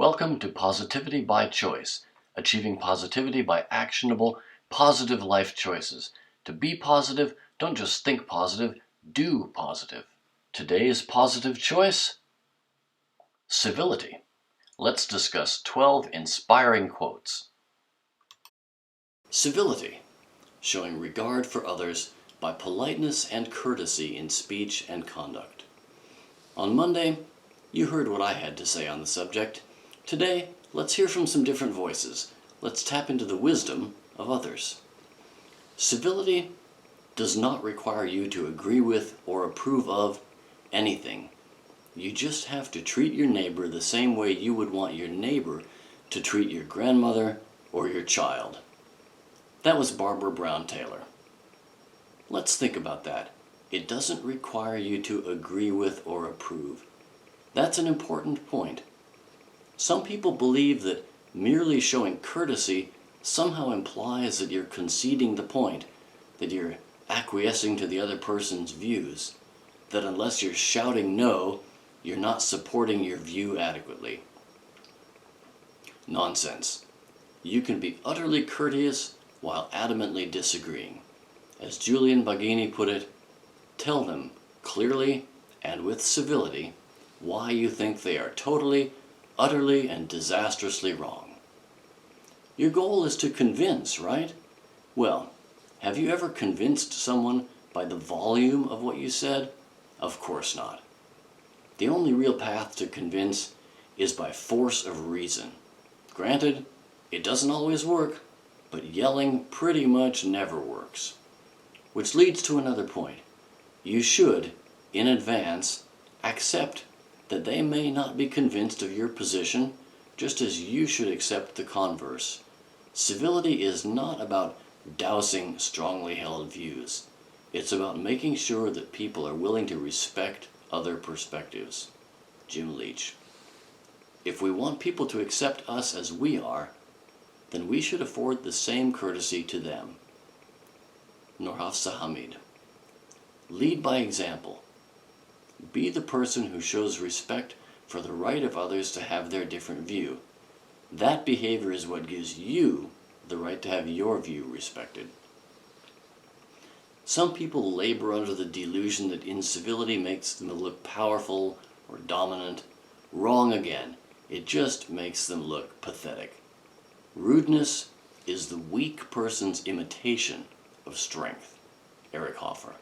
Welcome to Positivity by Choice, achieving positivity by actionable, positive life choices. To be positive, don't just think positive, do positive. Today's positive choice: civility. Let's discuss 12 inspiring quotes. Civility, showing regard for others by politeness and courtesy in speech and conduct. On Monday, you heard what I had to say on the subject. Today, let's hear from some different voices. Let's tap into the wisdom of others. Civility does not require you to agree with or approve of anything. You just have to treat your neighbor the same way you would want your neighbor to treat your grandmother or your child. That was Barbara Brown Taylor. Let's think about that. It doesn't require you to agree with or approve. That's an important point. Some people believe that merely showing courtesy somehow implies that you're conceding the point, that you're acquiescing to the other person's views, that unless you're shouting no, you're not supporting your view adequately. Nonsense. You can be utterly courteous while adamantly disagreeing. As Julian Baggini put it, tell them clearly and with civility why you think they are totally, utterly, and disastrously wrong. Your goal is to convince, right? Well, have you ever convinced someone by the volume of what you said? Of course not. The only real path to convince is by force of reason. Granted, it doesn't always work, but yelling pretty much never works. Which leads to another point. You should, in advance, accept that they may not be convinced of your position, just as you should accept the converse. Civility is not about dousing strongly held views. It's about making sure that people are willing to respect other perspectives. Jim Leach. If we want people to accept us as we are, then we should afford the same courtesy to them. Norhafsa Hamid. Lead by example. Be the person who shows respect for the right of others to have their different view. That behavior is what gives you the right to have your view respected. Some people labor under the delusion that incivility makes them look powerful or dominant. Wrong again. It just makes them look pathetic. Rudeness is the weak person's imitation of strength. Eric Hoffer.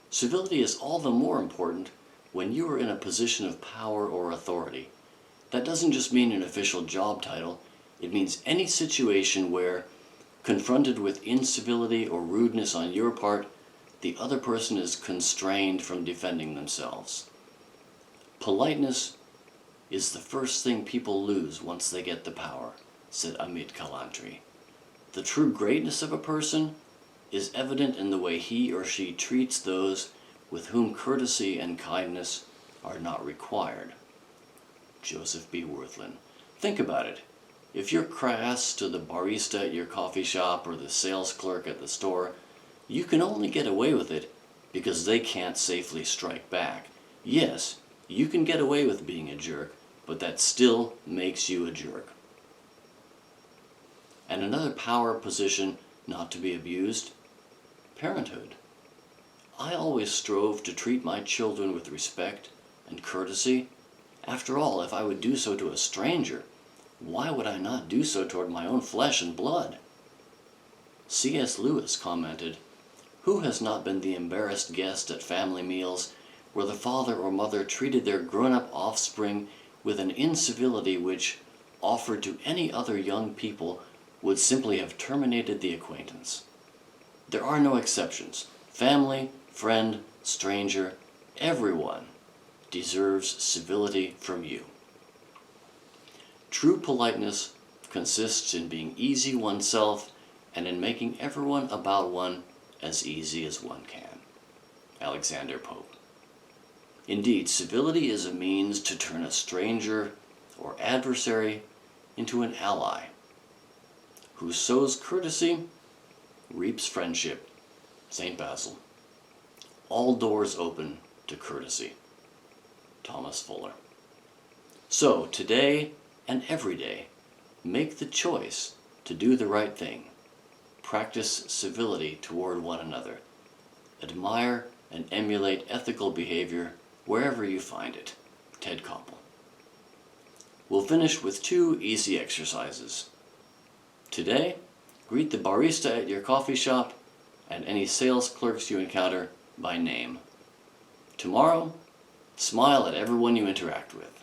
Civility is all the more important when you are in a position of power or authority. That doesn't just mean an official job title. It means any situation where, confronted with incivility or rudeness on your part, the other person is constrained from defending themselves. Politeness is the first thing people lose once they get the power, said Amit Kalantri. The true greatness of a person is evident in the way he or she treats those with whom courtesy and kindness are not required. Joseph B. Worthland. Think about it. If you're crass to the barista at your coffee shop or the sales clerk at the store, you can only get away with it because they can't safely strike back. Yes, you can get away with being a jerk, but that still makes you a jerk. And another power position not to be abused: parenthood. I always strove to treat my children with respect and courtesy. After all, if I would do so to a stranger, why would I not do so toward my own flesh and blood? C.S. Lewis commented, "Who has not been the embarrassed guest at family meals where the father or mother treated their grown-up offspring with an incivility which, offered to any other young people, would simply have terminated the acquaintance?" There are no exceptions. Family, friend, stranger, everyone deserves civility from you. True politeness consists in being easy oneself and in making everyone about one as easy as one can. Alexander Pope. Indeed, civility is a means to turn a stranger or adversary into an ally. Who sows courtesy reaps friendship. St. Basil. All doors open to courtesy. Thomas Fuller. So today and every day, make the choice to do the right thing. Practice civility toward one another. Admire and emulate ethical behavior wherever you find it. Ted Koppel. We'll finish with 2 easy exercises. Today, greet the barista at your coffee shop and any sales clerks you encounter by name. Tomorrow, smile at everyone you interact with.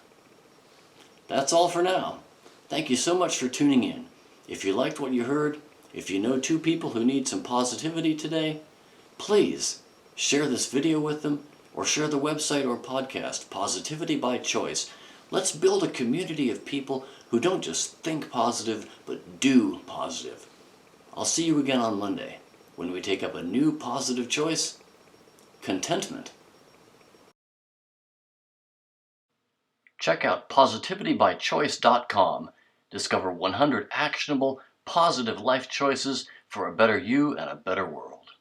That's all for now. Thank you so much for tuning in. If you liked what you heard, if you know 2 people who need some positivity today, please share this video with them or share the website or podcast, Positivity by Choice. Let's build a community of people who don't just think positive, but do positive. I'll see you again on Monday when we take up a new positive choice: contentment. Check out positivitybychoice.com. Discover 100 actionable, positive life choices for a better you and a better world.